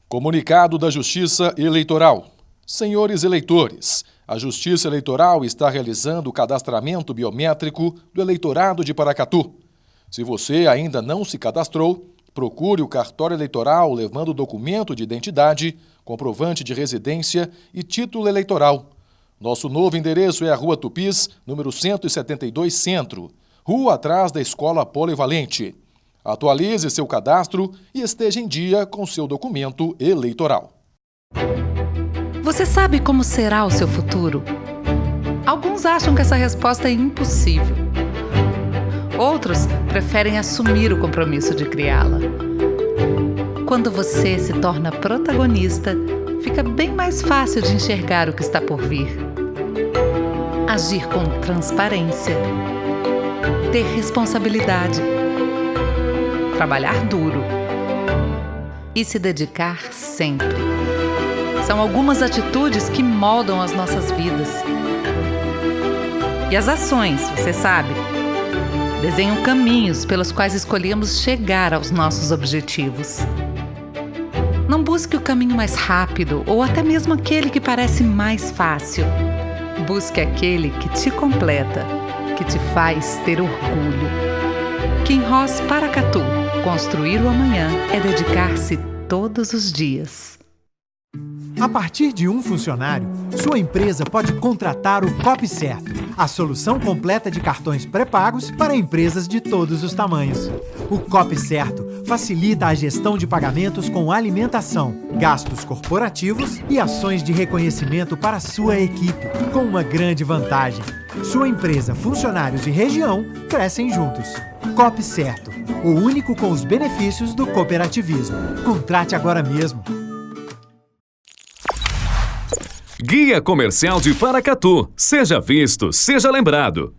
Comunicado da Justiça Eleitoral. Senhores eleitores, a Justiça Eleitoral está realizando o cadastramento biométrico do eleitorado de Paracatu. Se você ainda não se cadastrou, procure o cartório eleitoral levando documento de identidade, comprovante de residência e título eleitoral. Nosso novo endereço é a Rua Tupis, número 172 Centro, rua atrás da Escola Polivalente. Atualize seu cadastro e esteja em dia com seu documento eleitoral. Você sabe como será o seu futuro? Alguns acham que essa resposta é impossível. Outros preferem assumir o compromisso de criá-la. Quando você se torna protagonista, fica bem mais fácil de enxergar o que está por vir. Agir com transparência. Ter responsabilidade. Trabalhar duro e se dedicar sempre. São algumas atitudes que moldam as nossas vidas. E as ações, você sabe, desenham caminhos pelos quais escolhemos chegar aos nossos objetivos. Não busque o caminho mais rápido ou até mesmo aquele que parece mais fácil. Busque aquele que te completa, que te faz ter orgulho. Kinross Paracatu. Construir o amanhã é dedicar-se todos os dias. A partir de um funcionário, sua empresa pode contratar o CopCerto, a solução completa de cartões pré-pagos para empresas de todos os tamanhos. O CopCerto facilita a gestão de pagamentos com alimentação, gastos corporativos e ações de reconhecimento para sua equipe, com uma grande vantagem. Sua empresa, funcionários e região crescem juntos. CopCerto, o único com os benefícios do cooperativismo. Contrate agora mesmo. Guia Comercial de Paracatu. Seja visto, seja lembrado.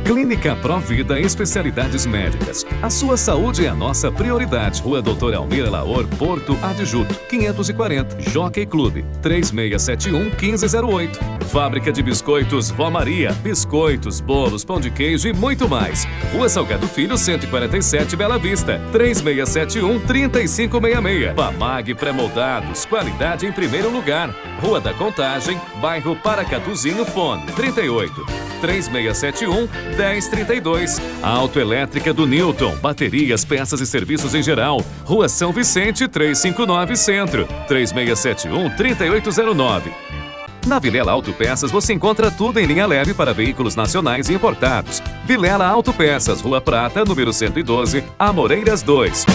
Clínica Provida Especialidades Médicas. A sua saúde é a nossa prioridade. Rua Doutor Almir Laor, Porto Adjuto, 540. Jockey Clube, 3671-1508. Fábrica de Biscoitos Vó Maria. Biscoitos, bolos, pão de queijo e muito mais. Rua Salgado Filho, 147, Bela Vista, 3671-3566. Pamag Pré-moldados. Qualidade em primeiro lugar. Rua da Contagem, bairro Paracatuzinho, fone 38-3671-1032. Autoelétrica do Newton. Baterias, peças e serviços em geral. Rua São Vicente, 359 Centro, 3671-3809. Na Vilela Autopeças você encontra tudo em linha leve para veículos nacionais e importados. Vilela Autopeças, Rua Prata, número 112, Amoreiras 2.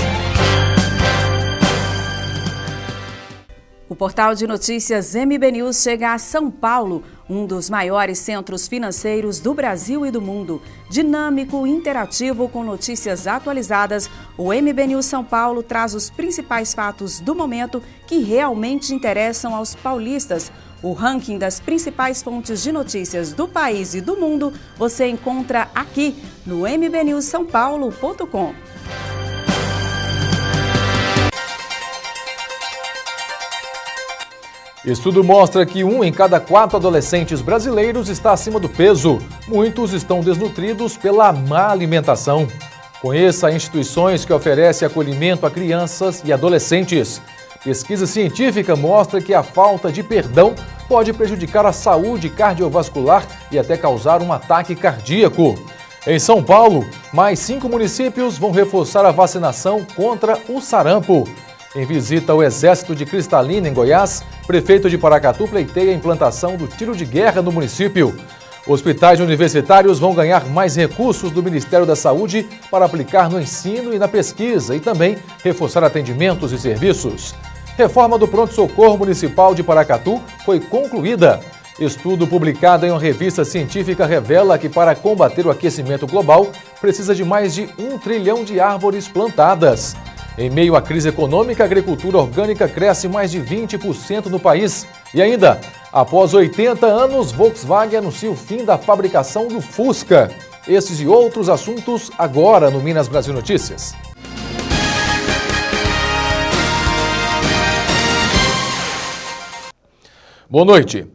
O portal de notícias MB News chega a São Paulo, um dos maiores centros financeiros do Brasil e do mundo. Dinâmico e interativo com notícias atualizadas, o MB News São Paulo traz os principais fatos do momento que realmente interessam aos paulistas. O ranking das principais fontes de notícias do país e do mundo você encontra aqui no mbnewssaopaulo.com. Estudo mostra que 1 em cada 4 adolescentes brasileiros está acima do peso. Muitos estão desnutridos pela má alimentação. Conheça instituições que oferecem acolhimento a crianças e adolescentes. Pesquisa científica mostra que a falta de perdão pode prejudicar a saúde cardiovascular e até causar um ataque cardíaco. Em São Paulo, mais 5 municípios vão reforçar a vacinação contra o sarampo. Em visita ao Exército de Cristalina, em Goiás, prefeito de Paracatu pleiteia a implantação do tiro de guerra no município. Hospitais universitários vão ganhar mais recursos do Ministério da Saúde para aplicar no ensino e na pesquisa e também reforçar atendimentos e serviços. Reforma do pronto-socorro municipal de Paracatu foi concluída. Estudo publicado em uma revista científica revela que para combater o aquecimento global precisa de mais de 1 trilhão de árvores plantadas. Em meio à crise econômica, a agricultura orgânica cresce mais de 20% no país. E ainda, após 80 anos, Volkswagen anuncia o fim da fabricação do Fusca. Esses e outros assuntos agora no Minas Brasil Notícias. Boa noite.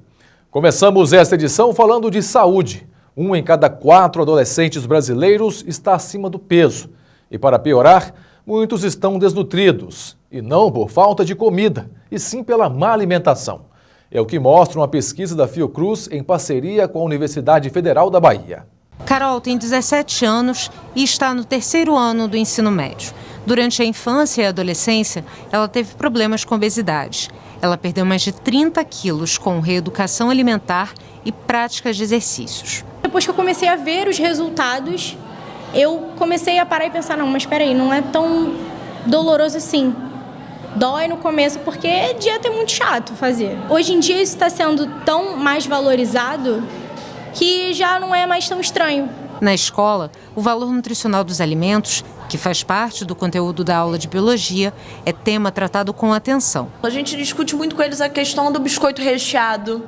Começamos esta edição falando de saúde. 1 em cada 4 adolescentes brasileiros está acima do peso. E para piorar, Muitos estão desnutridos, e não por falta de comida, e sim pela má alimentação. É o que mostra uma pesquisa da Fiocruz em parceria com a Universidade Federal da Bahia. Carol tem 17 anos e está no 3º ano do ensino médio. Durante a infância e a adolescência, ela teve problemas com obesidade. Ela perdeu mais de 30 quilos com reeducação alimentar e práticas de exercícios. Depois que eu comecei a ver os resultados, eu comecei a parar e pensar, não, mas espera aí, não é tão doloroso assim. Dói no começo porque dieta é muito chato fazer. Hoje em dia isso está sendo tão mais valorizado que já não é mais tão estranho. Na escola, o valor nutricional dos alimentos, que faz parte do conteúdo da aula de biologia, é tema tratado com atenção. A gente discute muito com eles a questão do biscoito recheado,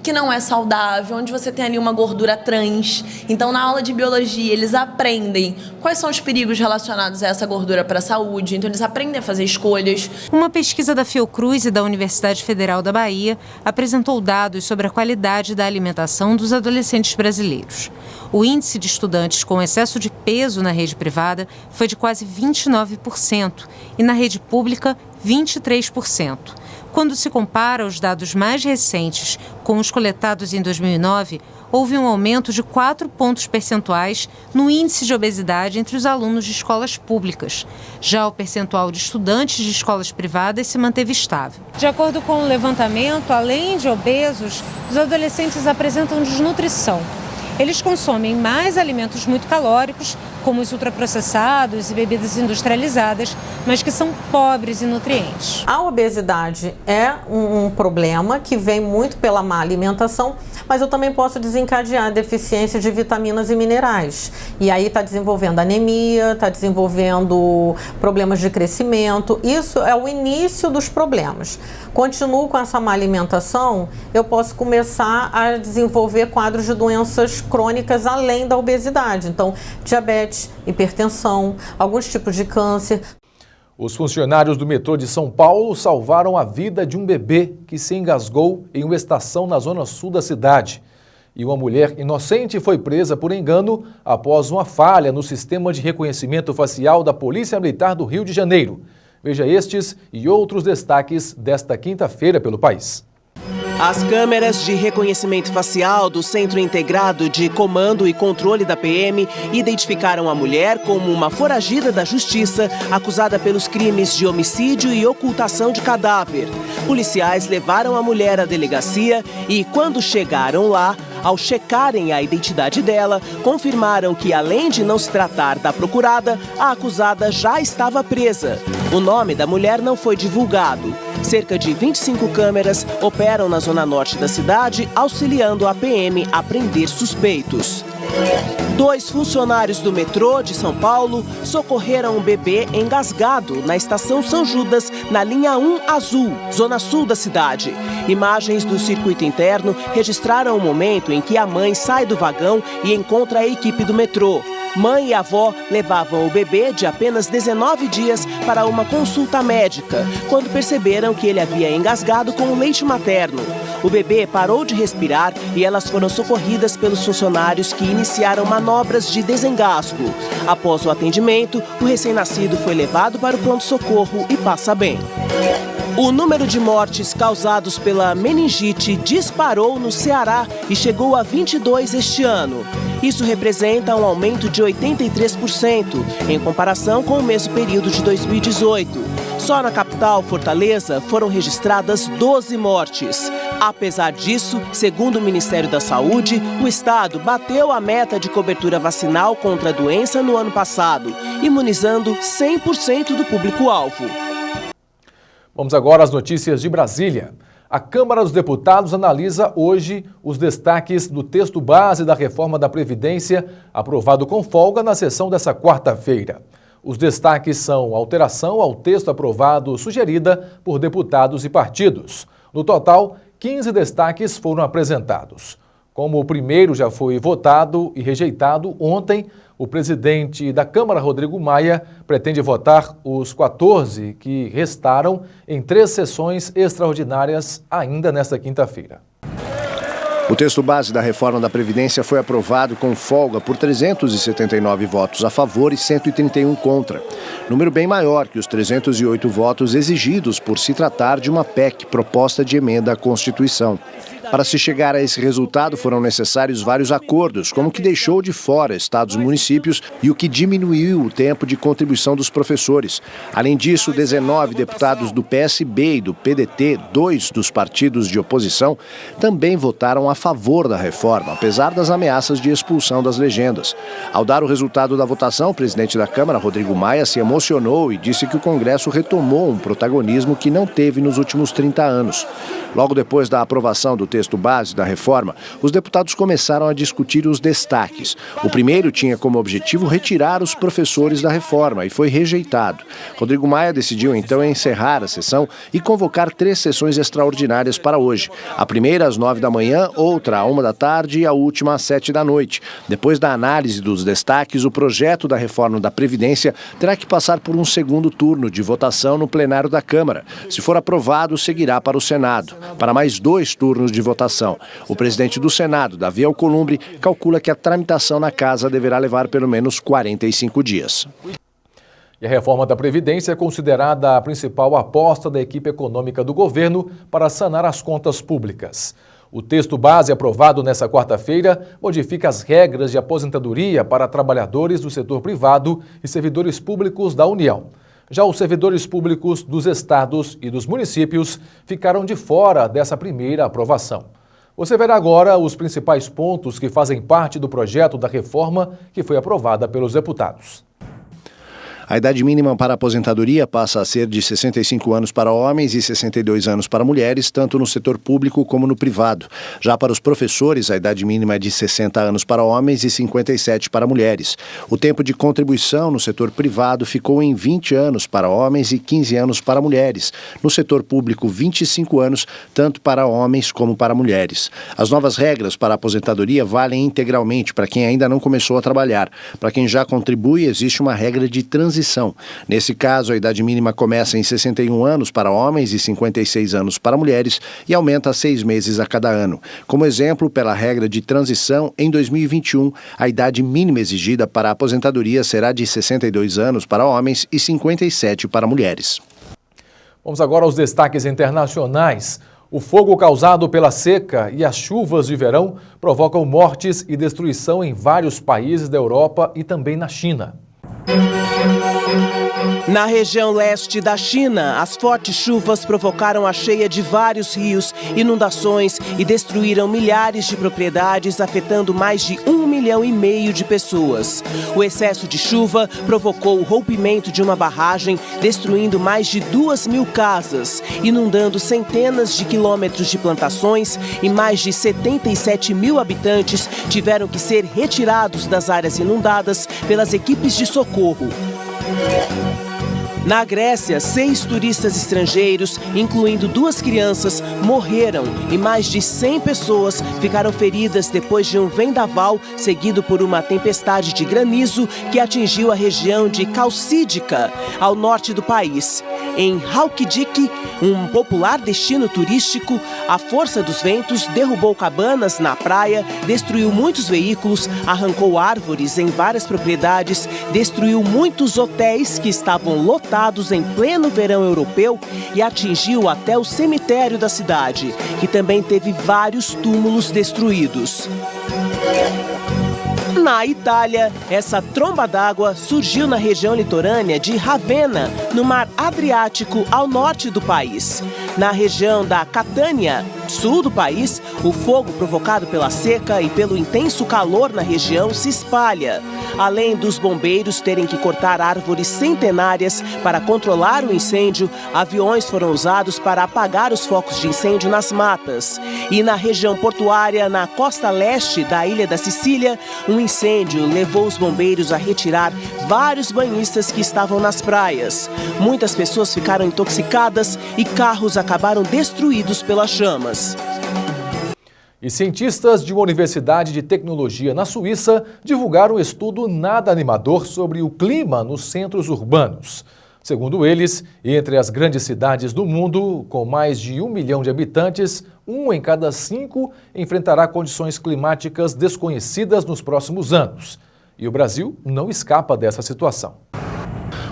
que não é saudável, onde você tem ali uma gordura trans. Então, na aula de biologia, eles aprendem quais são os perigos relacionados a essa gordura para a saúde. Então, eles aprendem a fazer escolhas. Uma pesquisa da Fiocruz e da Universidade Federal da Bahia apresentou dados sobre a qualidade da alimentação dos adolescentes brasileiros. O índice de estudantes com excesso de peso na rede privada foi de quase 29% e na rede pública, 23%. Quando se compara os dados mais recentes com os coletados em 2009, houve um aumento de 4 pontos percentuais no índice de obesidade entre os alunos de escolas públicas. Já o percentual de estudantes de escolas privadas se manteve estável. De acordo com o levantamento, além de obesos, os adolescentes apresentam desnutrição. Eles consomem mais alimentos muito calóricos, como os ultraprocessados e bebidas industrializadas, mas que são pobres em nutrientes. A obesidade é um problema que vem muito pela má alimentação, mas eu também posso desencadear deficiência de vitaminas e minerais. E aí está desenvolvendo anemia, está desenvolvendo problemas de crescimento. Isso é o início dos problemas. Continuo com essa má alimentação, eu posso começar a desenvolver quadros de doenças crônicas além da obesidade. Então, diabetes, hipertensão, alguns tipos de câncer. Os funcionários do metrô de São Paulo salvaram a vida de um bebê que se engasgou em uma estação na zona sul da cidade. E uma mulher inocente foi presa por engano após uma falha no sistema de reconhecimento facial da Polícia Militar do Rio de Janeiro. Veja estes e outros destaques desta quinta-feira pelo país. As câmeras de reconhecimento facial do Centro Integrado de Comando e Controle da PM identificaram a mulher como uma foragida da justiça, acusada pelos crimes de homicídio e ocultação de cadáver. Policiais levaram a mulher à delegacia e, quando chegaram lá, ao checarem a identidade dela, confirmaram que, além de não se tratar da procurada, a acusada já estava presa. O nome da mulher não foi divulgado. Cerca de 25 câmeras operam na zona norte da cidade, auxiliando a PM a prender suspeitos. 2 funcionários do metrô de São Paulo socorreram um bebê engasgado na estação São Judas, na linha 1 azul, zona sul da cidade. Imagens do circuito interno registraram o momento em que a mãe sai do vagão e encontra a equipe do metrô. Mãe e avó levavam o bebê de apenas 19 dias para uma consulta médica, quando perceberam que ele havia engasgado com o leite materno. O bebê parou de respirar e elas foram socorridas pelos funcionários que iniciaram manobras de desengasgo. Após o atendimento, o recém-nascido foi levado para o pronto-socorro e passa bem. O número de mortes causados pela meningite disparou no Ceará e chegou a 22 este ano. Isso representa um aumento de 83% em comparação com o mesmo período de 2018. Só na capital, Fortaleza, foram registradas 12 mortes. Apesar disso, segundo o Ministério da Saúde, o estado bateu a meta de cobertura vacinal contra a doença no ano passado, imunizando 100% do público-alvo. Vamos agora às notícias de Brasília. A Câmara dos Deputados analisa hoje os destaques do texto base da reforma da Previdência, aprovado com folga na sessão dessa quarta-feira. Os destaques são alteração ao texto aprovado sugerida por deputados e partidos. No total, 15 destaques foram apresentados. Como o primeiro já foi votado e rejeitado ontem, o presidente da Câmara, Rodrigo Maia, pretende votar os 14 que restaram em 3 sessões extraordinárias ainda nesta quinta-feira. O texto base da reforma da Previdência foi aprovado com folga por 379 votos a favor e 131 contra. Número bem maior que os 308 votos exigidos por se tratar de uma PEC, proposta de emenda à Constituição. Para se chegar a esse resultado, foram necessários vários acordos, como o que deixou de fora estados e municípios e o que diminuiu o tempo de contribuição dos professores. Além disso, 19 deputados do PSB e do PDT, 2 dos partidos de oposição, também votaram a favor da reforma, apesar das ameaças de expulsão das legendas. Ao dar o resultado da votação, o presidente da Câmara, Rodrigo Maia, se emocionou e disse que o Congresso retomou um protagonismo que não teve nos últimos 30 anos. Logo depois da aprovação do texto base da reforma, os deputados começaram a discutir os destaques. O primeiro tinha como objetivo retirar os professores da reforma e foi rejeitado. Rodrigo Maia decidiu então encerrar a sessão e convocar 3 sessões extraordinárias para hoje. A primeira às 9 da manhã, outra à 1 da tarde e a última às 7 da noite. Depois da análise dos destaques, o projeto da reforma da Previdência terá que passar por um segundo turno de votação no plenário da Câmara. Se for aprovado, seguirá para o Senado, para mais 2 turnos de votação. O presidente do Senado, Davi Alcolumbre, calcula que a tramitação na casa deverá levar pelo menos 45 dias. E a reforma da Previdência é considerada a principal aposta da equipe econômica do governo para sanar as contas públicas. O texto base aprovado nesta quarta-feira modifica as regras de aposentadoria para trabalhadores do setor privado e servidores públicos da União. Já os servidores públicos dos estados e dos municípios ficaram de fora dessa primeira aprovação. Você verá agora os principais pontos que fazem parte do projeto da reforma que foi aprovada pelos deputados. A idade mínima para a aposentadoria passa a ser de 65 anos para homens e 62 anos para mulheres, tanto no setor público como no privado. Já para os professores, a idade mínima é de 60 anos para homens e 57 para mulheres. O tempo de contribuição no setor privado ficou em 20 anos para homens e 15 anos para mulheres. No setor público, 25 anos, tanto para homens como para mulheres. As novas regras para a aposentadoria valem integralmente para quem ainda não começou a trabalhar. Para quem já contribui, existe uma regra de transição. Nesse caso, a idade mínima começa em 61 anos para homens e 56 anos para mulheres e aumenta a 6 meses a cada ano. Como exemplo, pela regra de transição, em 2021, a idade mínima exigida para a aposentadoria será de 62 anos para homens e 57 para mulheres. Vamos agora aos destaques internacionais. O fogo causado pela seca e as chuvas de verão provocam mortes e destruição em vários países da Europa e também na China. Na região leste da China, as fortes chuvas provocaram a cheia de vários rios, inundações e destruíram milhares de propriedades, afetando mais de 1,5 milhão de pessoas. O excesso de chuva provocou o rompimento de uma barragem, destruindo mais de 2.000 casas, inundando centenas de quilômetros de plantações e mais de 77 mil habitantes tiveram que ser retirados das áreas inundadas pelas equipes de socorro. Na Grécia, 6 turistas estrangeiros, incluindo 2 crianças, morreram e mais de 100 pessoas ficaram feridas depois de um vendaval seguido por uma tempestade de granizo que atingiu a região de Calcídica, ao norte do país. Em Halkidiki, um popular destino turístico, a força dos ventos derrubou cabanas na praia, destruiu muitos veículos, arrancou árvores em várias propriedades, destruiu muitos hotéis que estavam lotados em pleno verão europeu e atingiu até o cemitério da cidade, que também teve vários túmulos destruídos. Na Itália, essa tromba d'água surgiu na região litorânea de Ravenna, no Mar Adriático, ao norte do país. Na região da Catânia, sul do país, o fogo provocado pela seca e pelo intenso calor na região se espalha. Além dos bombeiros terem que cortar árvores centenárias para controlar o incêndio, aviões foram usados para apagar os focos de incêndio nas matas. E na região portuária, na costa leste da ilha da Sicília, um incêndio levou os bombeiros a retirar vários banhistas que estavam nas praias. Muitas pessoas ficaram intoxicadas e carros acabaram destruídos pelas chamas. E cientistas de uma universidade de tecnologia na Suíça divulgaram um estudo nada animador sobre o clima nos centros urbanos. Segundo eles, entre as grandes cidades do mundo, com mais de 1 milhão de habitantes, 1 em cada 5 enfrentará condições climáticas desconhecidas nos próximos anos. E o Brasil não escapa dessa situação.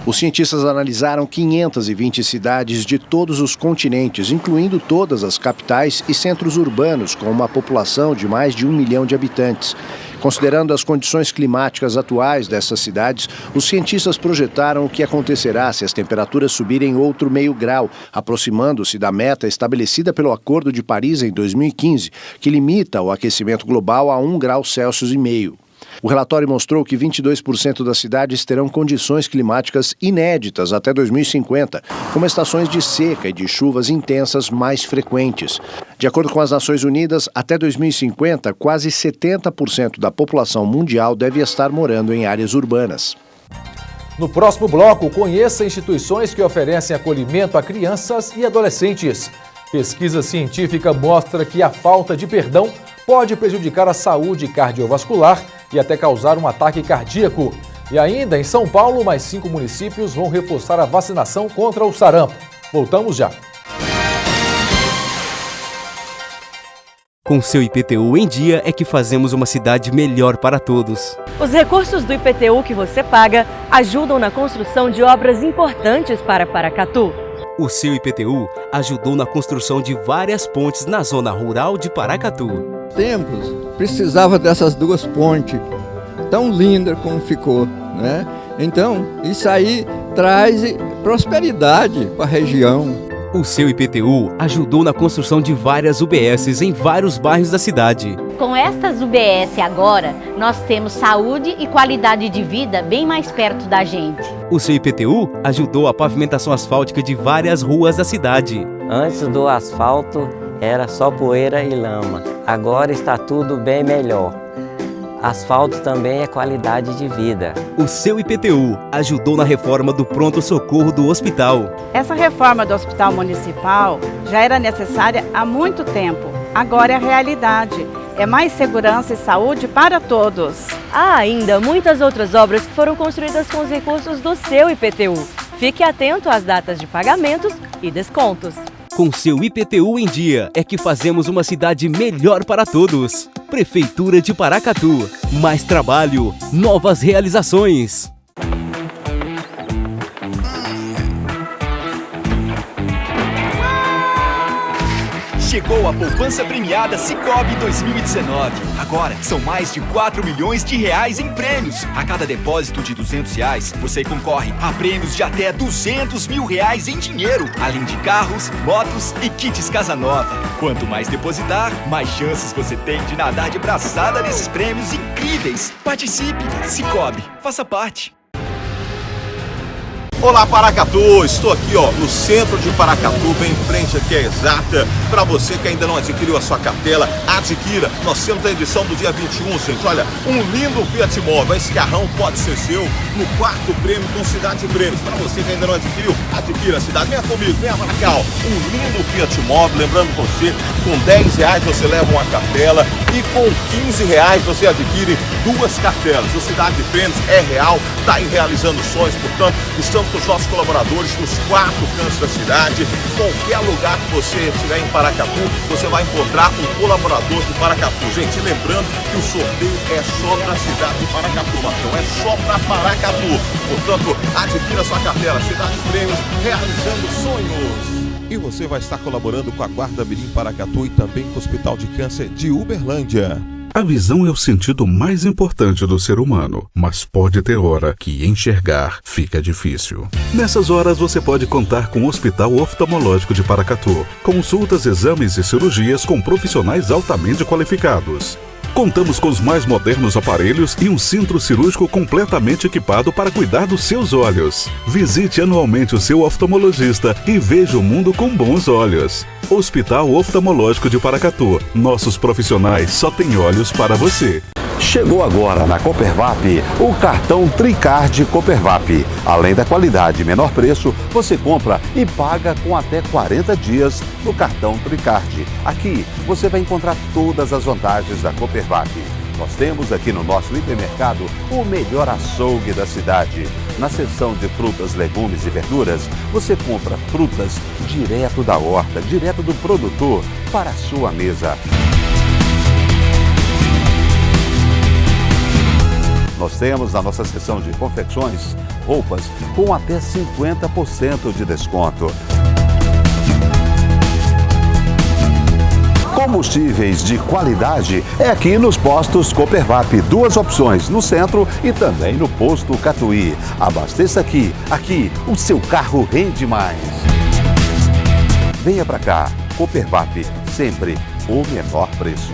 Os cientistas analisaram 520 cidades de todos os continentes, incluindo todas as capitais e centros urbanos, com uma população de mais de 1 milhão de habitantes. Considerando as condições climáticas atuais dessas cidades, os cientistas projetaram o que acontecerá se as temperaturas subirem outro meio grau, aproximando-se da meta estabelecida pelo Acordo de Paris em 2015, que limita o aquecimento global a 1,5 graus Celsius. O relatório mostrou que 22% das cidades terão condições climáticas inéditas até 2050, como estações de seca e de chuvas intensas mais frequentes. De acordo com as Nações Unidas, até 2050, quase 70% da população mundial deve estar morando em áreas urbanas. No próximo bloco, conheça instituições que oferecem acolhimento a crianças e adolescentes. Pesquisa científica mostra que a falta de perdão pode prejudicar a saúde cardiovascular e até causar um ataque cardíaco. E ainda, em São Paulo, mais 5 municípios vão reforçar a vacinação contra o sarampo. Voltamos já. Com seu IPTU em dia é que fazemos uma cidade melhor para todos. Os recursos do IPTU que você paga ajudam na construção de obras importantes para Paracatu. O seu IPTU ajudou na construção de várias pontes na zona rural de Paracatu. Tempos precisava dessas 2 pontes, tão linda como ficou, né? Então, isso aí traz prosperidade para a região. O seu IPTU ajudou na construção de várias UBSs em vários bairros da cidade. Com estas UBS agora, nós temos saúde e qualidade de vida bem mais perto da gente. O seu IPTU ajudou a pavimentação asfáltica de várias ruas da cidade. Antes do asfalto era só poeira e lama. Agora está tudo bem melhor. Asfalto também é qualidade de vida. O seu IPTU ajudou na reforma do pronto-socorro do hospital. Essa reforma do hospital municipal já era necessária há muito tempo. Agora é a realidade. É mais segurança e saúde para todos. Há ainda muitas outras obras que foram construídas com os recursos do seu IPTU. Fique atento às datas de pagamentos e descontos. Com seu IPTU em dia é que fazemos uma cidade melhor para todos. Prefeitura de Paracatu. Mais trabalho, novas realizações. Chegou a poupança premiada Sicoob 2019. Agora são mais de 4 milhões de reais em prêmios. A cada depósito de R$200, você concorre a prêmios de até R$200 mil em dinheiro, além de carros, motos e kits casa nova. Quanto mais depositar, mais chances você tem de nadar de braçada nesses prêmios incríveis. Participe! Sicoob, faça parte. Olá, Paracatu! Estou aqui, no centro de Paracatu, bem em frente aqui à Exata. Para você que ainda não adquiriu a sua cartela, adquira. Nós temos a edição do dia 21, gente. Olha, um lindo Fiat Mobi. Esse carrão pode ser seu no 4º prêmio com Cidade Prêmios. Para você que ainda não adquiriu, adquira a cidade. Venha comigo, venha para cá, um lindo Fiat Mobi. Lembrando você, com R$10 você leva uma cartela e com R$15 você adquire 2 cartelas. O Cidade Prêmios é real, está aí realizando sonhos, portanto, estamos com os nossos colaboradores nos 4 cantos da cidade. Qualquer lugar que você estiver em Paracatu, você vai encontrar um colaborador de Paracatu. Gente, lembrando que o sorteio é só para a cidade de Paracatu, Marcão, é só para Paracatu. Portanto, adquira sua cartela, Cidade Prêmios, realizando sonhos. E você vai estar colaborando com a Guarda Mirim Paracatu e também com o Hospital de Câncer de Uberlândia. A visão é o sentido mais importante do ser humano, mas pode ter hora que enxergar fica difícil. Nessas horas você pode contar com o Hospital Oftalmológico de Paracatu. Consultas, exames e cirurgias com profissionais altamente qualificados. Contamos com os mais modernos aparelhos e um centro cirúrgico completamente equipado para cuidar dos seus olhos. Visite anualmente o seu oftalmologista e veja o mundo com bons olhos. Hospital Oftalmológico de Paracatu. Nossos profissionais só têm olhos para você. Chegou agora na Coopervap o cartão Tricard Coopervap. Além da qualidade e menor preço, você compra e paga com até 40 dias no cartão Tricard. Aqui você vai encontrar todas as vantagens da Coopervap. Nós temos aqui no nosso hipermercado o melhor açougue da cidade. Na seção de frutas, legumes e verduras, você compra frutas direto da horta, direto do produtor, para a sua mesa. Nós temos na nossa seção de confecções roupas com até 50% de desconto. Combustíveis de qualidade é aqui nos postos Copervap. 2 opções, no centro e também no posto Catuí. Abasteça aqui. Aqui o seu carro rende mais. Venha pra cá. Copervap, sempre o menor preço.